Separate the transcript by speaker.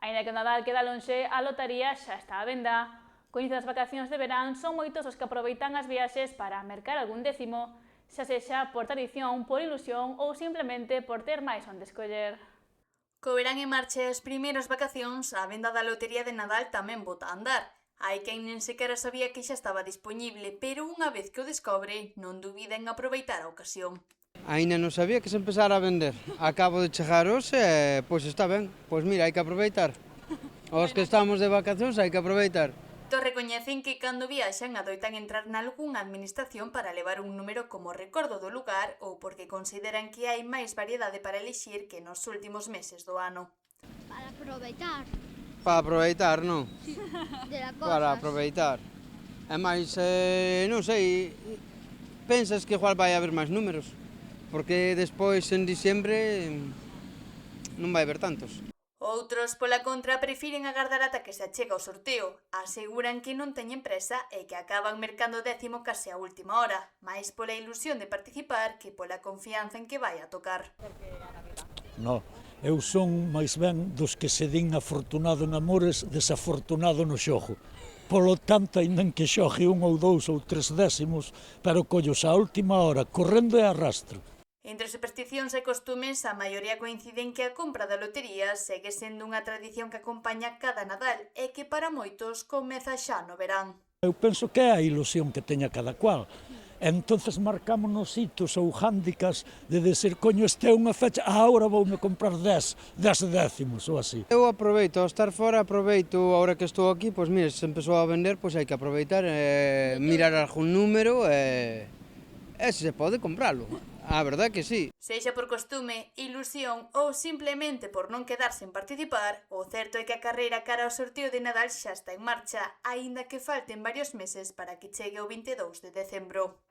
Speaker 1: Aínda que o Nadal queda lonxe, a lotaría xa está á venda. Co inicio das vacacións de verán, son moitos os que aproveitan as viaxes para mercar algún décimo, xa sexa por tradición, por ilusión ou simplemente por ter máis onde escoller. Co verán en marcha e as primeiras vacacións, a venda da lotería de Nadal tamén bota a andar. Hai quen nen sequera sabía que xa estaba disponible, pero unha vez que o descobre, non dubida en aproveitar a ocasión.
Speaker 2: Aínda non sabía que se empezara a vender. Acabo de chegar hoxe e, pois está ben. Pois mira, hai que aproveitar. Os que estamos de vacacións hai que aproveitar.
Speaker 1: Todos recoñecen que cando viaxan adoitan entrar nalgunha administración para levar un número como recordo do lugar ou porque consideran que hai máis variedade para elixir que nos últimos meses do ano.
Speaker 3: Para aproveitar
Speaker 2: Para aproveitar, non?
Speaker 3: de las
Speaker 2: Para
Speaker 3: cosas.
Speaker 2: aproveitar. E máis, non sei, pensas que igual vai haber máis números? Porque despois en diciembre non vai haber tantos.
Speaker 1: Outros, pola contra, prefiren agardar ata que se achega o sorteo. Aseguran que non teñen presa e que acaban mercando décimo case a última hora, máis pola ilusión de participar que pola confianza en que vai a tocar.
Speaker 4: No, eu son máis ben dos que se din afortunado en amores, desafortunado no xogo. Polo tanto, ainda que xogue 1 ou 2 ou 3 décimos, pero collos á última hora, correndo e arrastro.
Speaker 1: Entre supersticións e costumes, a maioría coinciden que a compra da lotería segue sendo unha tradición que acompaña cada Nadal e que para moitos comeza xa no verán.
Speaker 4: Eu penso que é a ilusión que teña cada cual. Entonces marcámonos hitos ou hándicaps de decir, coño, este é unha fecha, agora voume comprar 10 décimos ou así.
Speaker 2: Eu aproveito, ao estar fora aproveito, agora que estou aquí, pois mira, se empezou a vender, pois hai que aproveitar, mirar algún número e se pode compralo. A verdad que sí.
Speaker 1: Sexa por costume, ilusión ou simplemente por non quedar sen participar, o certo é que a carreira cara ao sorteo de Nadal xa está en marcha, aínda que falten varios meses para que chegue o 22 de decembro.